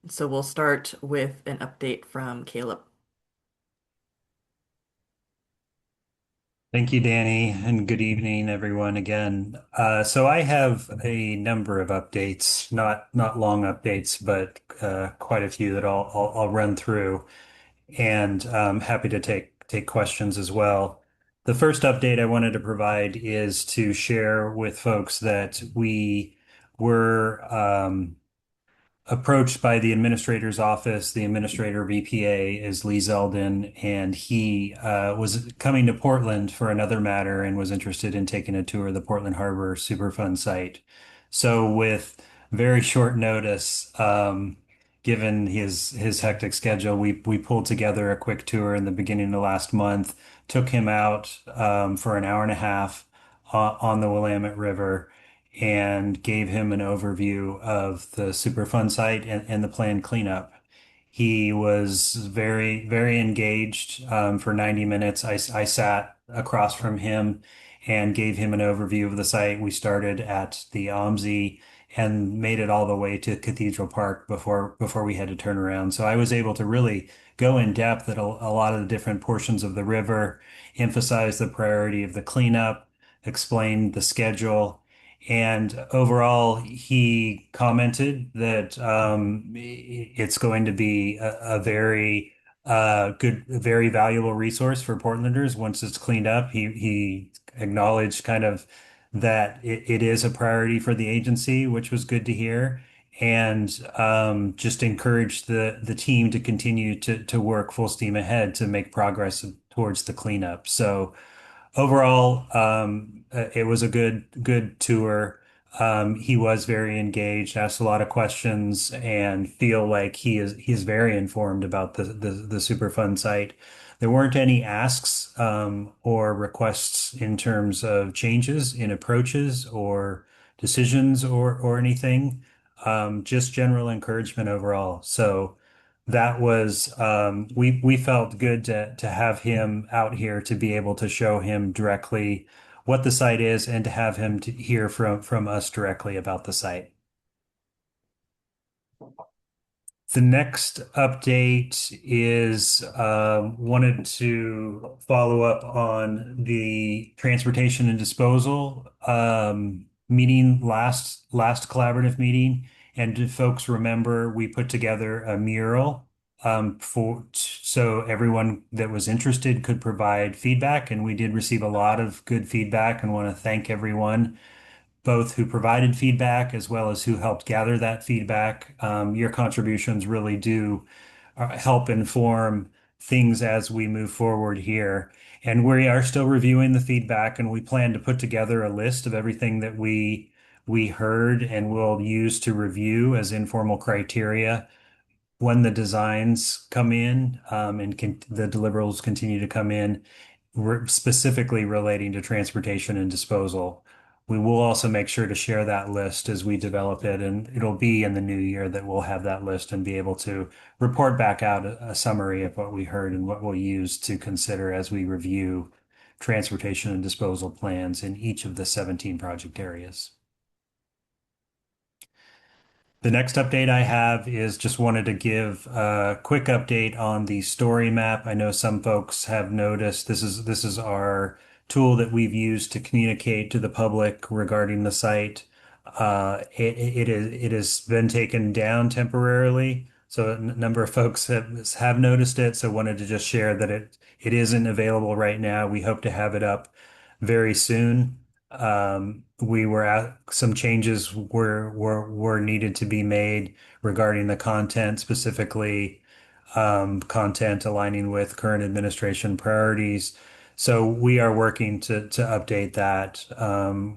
So we'll start with an update from Caleb. Thank you, Danny, and good evening, everyone, again. So I have a number of updates, not long updates, but quite a few that I'll run through, and happy to take questions as well. The first update I wanted to provide is to share with folks that we were approached by the administrator's office. The administrator of EPA is Lee Zeldin, and he was coming to Portland for another matter and was interested in taking a tour of the Portland Harbor Superfund site. So, with very short notice, given his hectic schedule, we pulled together a quick tour in the beginning of last month, took him out for an hour and a half on the Willamette River and gave him an overview of the Superfund site and the planned cleanup. He was very engaged for 90 minutes. I sat across from him and gave him an overview of the site. We started at the OMSI and made it all the way to Cathedral Park before we had to turn around. So I was able to really go in depth at a lot of the different portions of the river, emphasize the priority of the cleanup, explain the schedule. And overall, he commented that it's going to be a very good, very valuable resource for Portlanders once it's cleaned up. He acknowledged kind of that it is a priority for the agency, which was good to hear, and just encouraged the team to continue to work full steam ahead to make progress towards the cleanup. So. Overall, it was a good tour. He was very engaged, asked a lot of questions, and feel like he's very informed about the Superfund site. There weren't any asks or requests in terms of changes in approaches or decisions or anything. Just general encouragement overall. So that was we felt good to have him out here to be able to show him directly what the site is and to have him to hear from us directly about the site. The next update is wanted to follow up on the transportation and disposal meeting last collaborative meeting. And do folks remember we put together a mural for so everyone that was interested could provide feedback, and we did receive a lot of good feedback and want to thank everyone both who provided feedback as well as who helped gather that feedback. Your contributions really do help inform things as we move forward here. And we are still reviewing the feedback, and we plan to put together a list of everything that we heard and will use to review as informal criteria when the designs come in and the deliverables continue to come in, specifically relating to transportation and disposal. We will also make sure to share that list as we develop it, and it'll be in the new year that we'll have that list and be able to report back out a summary of what we heard and what we'll use to consider as we review transportation and disposal plans in each of the 17 project areas. The next update I have is just wanted to give a quick update on the story map. I know some folks have noticed this is our tool that we've used to communicate to the public regarding the site. It has been taken down temporarily, so a number of folks have noticed it. So wanted to just share that it isn't available right now. We hope to have it up very soon. We were at some changes were needed to be made regarding the content, specifically content aligning with current administration priorities. So we are working to update that.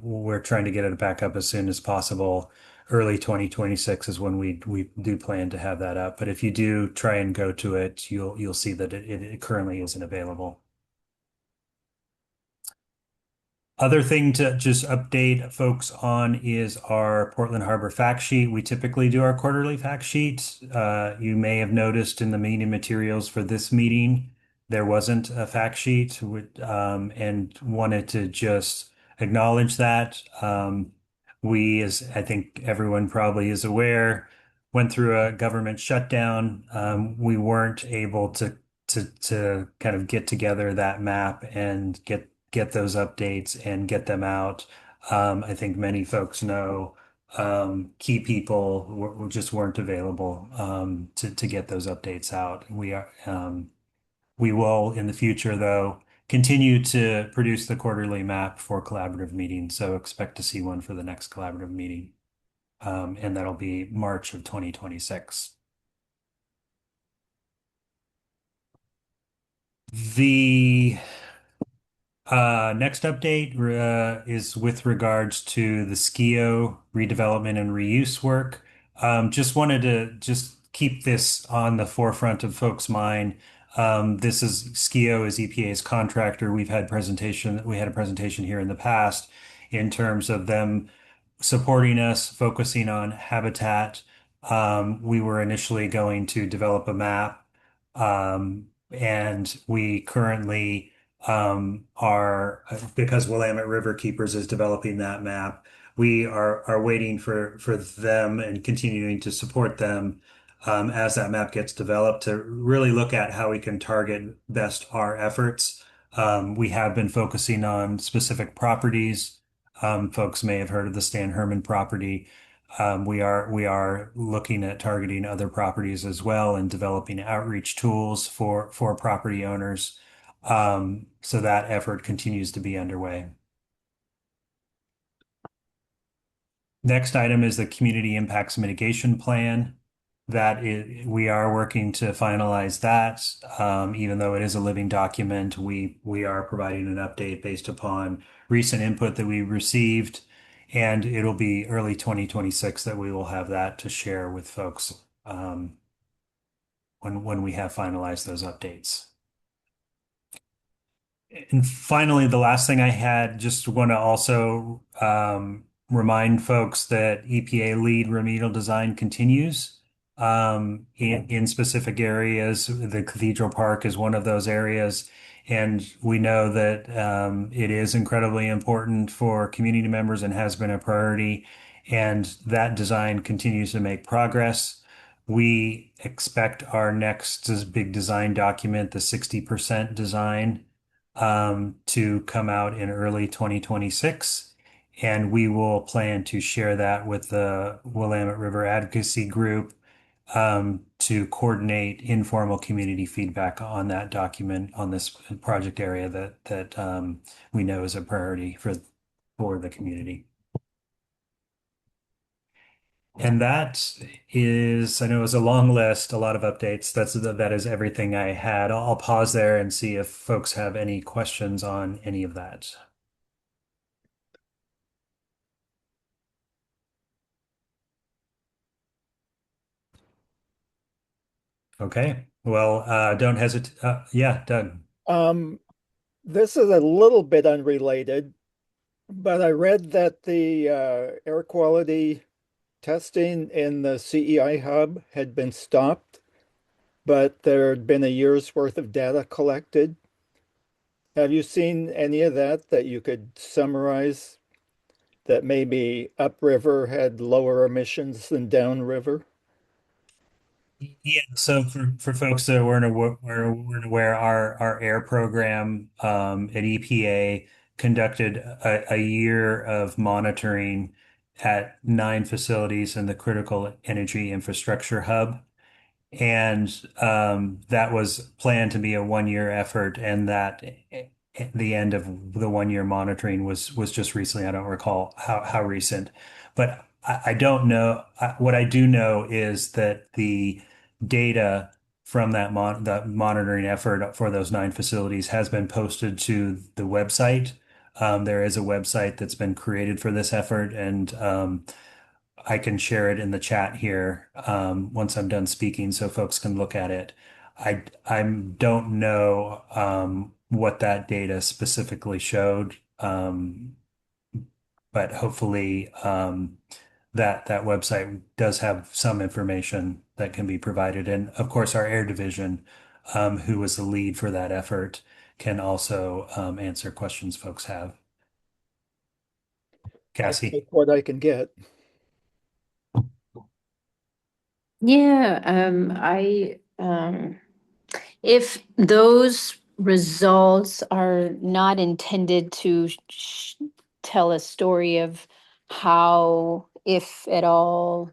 We're trying to get it back up as soon as possible. Early 2026 is when we do plan to have that up. But if you do try and go to it, you'll see that it currently isn't available. Other thing to just update folks on is our Portland Harbor fact sheet. We typically do our quarterly fact sheet. You may have noticed in the meeting materials for this meeting, there wasn't a fact sheet, and wanted to just acknowledge that. We, as I think everyone probably is aware, went through a government shutdown. We weren't able to kind of get together that map and get those updates and get them out. I think many folks know key people just weren't available to get those updates out. We will in the future, though, continue to produce the quarterly map for collaborative meetings. So expect to see one for the next collaborative meeting. And that'll be March of 2026. The next update is with regards to the SKIO redevelopment and reuse work. Just wanted to just keep this on the forefront of folks' mind. This is SKIO is EPA's contractor. We had a presentation here in the past in terms of them supporting us, focusing on habitat. We were initially going to develop a map, and we currently are because Willamette River Keepers is developing that map. We are waiting for them and continuing to support them as that map gets developed to really look at how we can target best our efforts. We have been focusing on specific properties. Folks may have heard of the Stan Herman property. We are looking at targeting other properties as well and developing outreach tools for property owners. So that effort continues to be underway. Next item is the Community Impacts Mitigation Plan. We are working to finalize that. Even though it is a living document, we are providing an update based upon recent input that we received, and it'll be early 2026 that we will have that to share with folks when we have finalized those updates. And finally, the last thing I had, just want to also remind folks that EPA lead remedial design continues in specific areas. The Cathedral Park is one of those areas, and we know that it is incredibly important for community members and has been a priority, and that design continues to make progress. We expect our next big design document, the 60% design, to come out in early 2026. And we will plan to share that with the Willamette River Advocacy Group to coordinate informal community feedback on that document on this project area that we know is a priority for the community. And that is, I know it was a long list, a lot of updates. That is everything I had. I'll pause there and see if folks have any questions on any of that. Okay. Well, don't hesitate. Yeah, Doug. Um, this is a little bit unrelated, but I read that the air quality testing in the CEI hub had been stopped, but there had been a year's worth of data collected. Have you seen any of that you could summarize that maybe upriver had lower emissions than downriver? Yeah, so for folks that weren't aware, our air program at EPA conducted a year of monitoring at 9 facilities in the critical energy infrastructure hub. And that was planned to be a 1 year effort, and that at the end of the 1 year monitoring was just recently. I don't recall how recent, but I don't know. What I do know is that the data from that monitoring effort for those 9 facilities has been posted to the website. There is a website that's been created for this effort, and I can share it in the chat here once I'm done speaking so folks can look at it. I don't know what that data specifically showed, but hopefully that website does have some information that can be provided. And of course, our air division, who was the lead for that effort, can also answer questions folks have. I'll Cassie. take what I can get. Yeah, if those results are not intended to tell a story of how, if at all,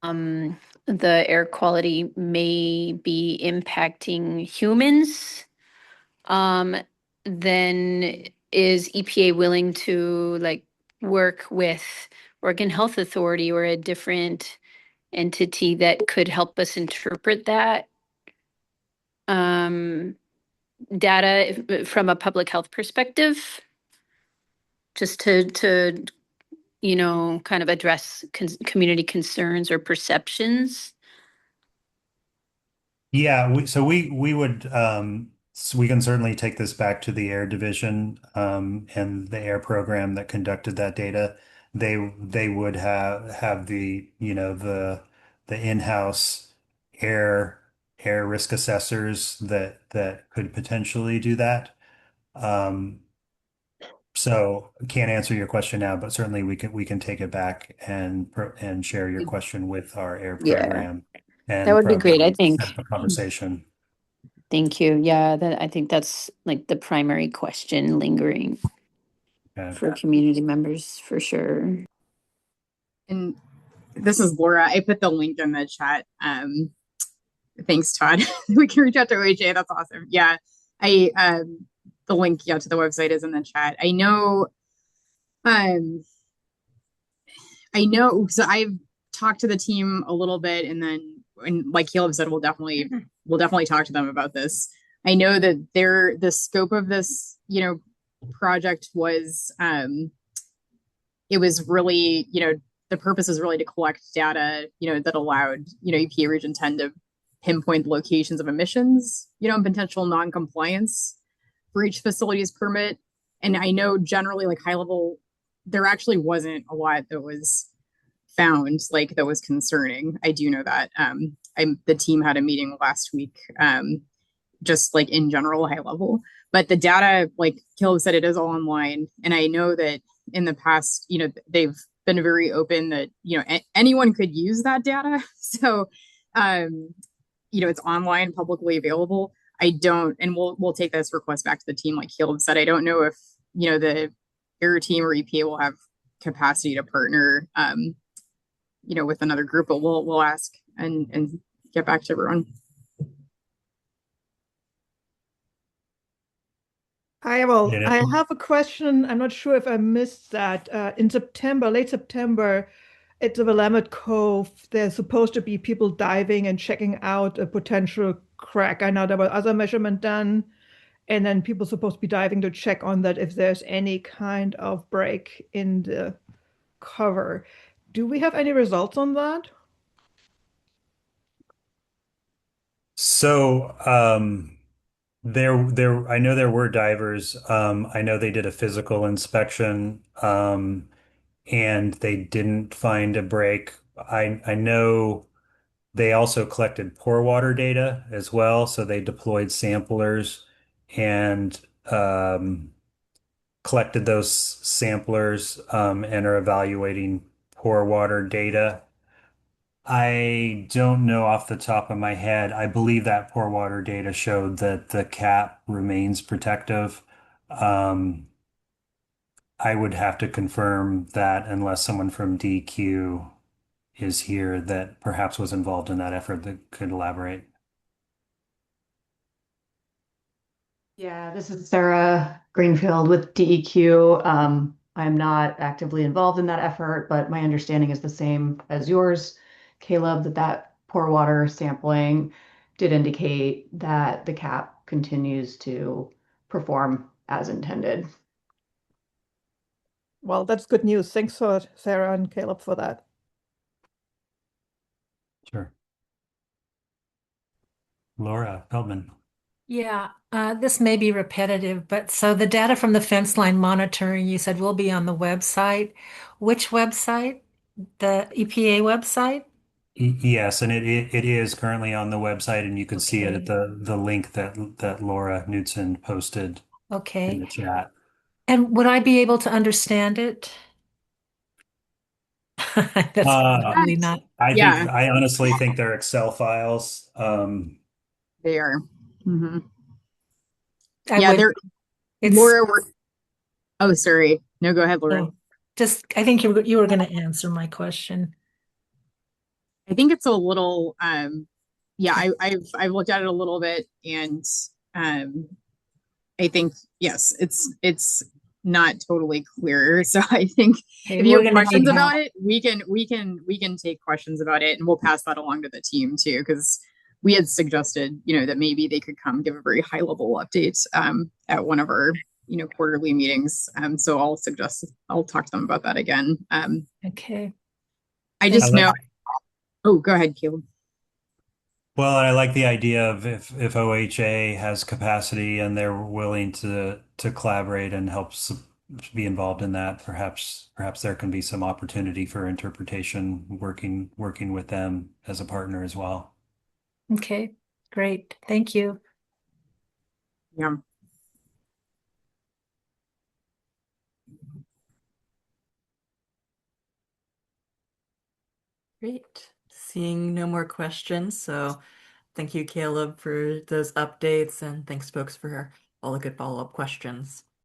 um, the air quality may be impacting humans, um, then is EPA willing to like work with Oregon Health Authority or a different entity that could help us interpret that um, data from a public health perspective, just to kind of address community concerns or perceptions. Yeah, we would so we can certainly take this back to the air division and the air program that conducted that data. They would have the the in-house air air risk assessors that could potentially do that. Um, so can't answer your question now, but certainly we can take it back and share your question with our air Yeah, program that and would be great, I probably think. set up a conversation. Thank you. Yeah, that I think that's like the primary question lingering Okay. for community members for sure. And this is Laura. I put the link in the chat. Thanks, Todd. We can reach out to OHA. That's awesome. Yeah, I the link to the website is in the chat. Um I know so I've talked to the team a little bit, and like Caleb said, we'll definitely talk to them about this. I know that the scope of this project was it was really, the purpose is really to collect data, that allowed, EPA Region 10 to pinpoint the locations of emissions, and potential non-compliance for each facility's permit. And I know generally, like high level, there actually wasn't a lot that was found like that was concerning. I do know that. The team had a meeting last week, just like in general, high level. But the data, like Caleb said, it is all online. And I know that in the past, they've been very open that, anyone could use that data. So, um, it's online, publicly available. I don't, and we'll take this request back to the team, like Caleb said. I don't know if, the air team or EPA will have capacity to partner, with another group, but we'll ask and get back to everyone. I have a question. I'm not sure if I missed that. In September, late September, at the Willamette Cove, there's supposed to be people diving and checking out a potential crack. I know there were other measurement done, and then people supposed to be diving to check on that if there's any kind of break in the cover. Do we have any results on that? So, I know there were divers. I know they did a physical inspection, and they didn't find a break. I know they also collected pore water data as well. So they deployed samplers and collected those samplers, and are evaluating pore water data. I don't know off the top of my head. I believe that pore water data showed that the cap remains protective. Um, I would have to confirm that unless someone from DQ is here that perhaps was involved in that effort that could elaborate. Yeah, this is Sarah Greenfield with DEQ. I'm not actively involved in that effort, but my understanding is the same as yours, Caleb, that pore water sampling did indicate that the cap continues to perform as intended. Well, that's good news. Thanks for Sarah and Caleb for that. Sure. Laura Feldman. Yeah, this may be repetitive, but so the data from the fence line monitoring you said will be on the website. Which website? The EPA website? Yes, and it is currently on the website, and you can see it at Okay. the link that Laura Knudsen posted in Okay. the chat. And would I be able to understand it? That's Uh, probably not. Yeah, I honestly think they're Excel files. they are. Hmm. I Yeah, would, they're it's, Laura. Oh, sorry. No, go ahead, Laura. oh, just, I think you were going to answer my question. I think it's a little yeah, I've looked at it a little bit and um I think yes, it's not totally clear. So I think Okay, if you we're have going to questions need help. about it, we can take questions about it and we'll pass that along to the team too, because we had suggested, that maybe they could come give a very high level update at one of our, quarterly meetings. So I'll talk to them about that again. Okay. I Thank I just like know. Oh, go ahead, Caleb. Well, I like the idea of if OHA has capacity and they're willing to collaborate and be involved in that, perhaps there can be some opportunity for interpretation working with them as a partner as well. Okay, great. Thank you. Yeah. Great. Seeing no more questions, so thank you, Caleb, for those updates, and thanks, folks, for all the good follow-up questions.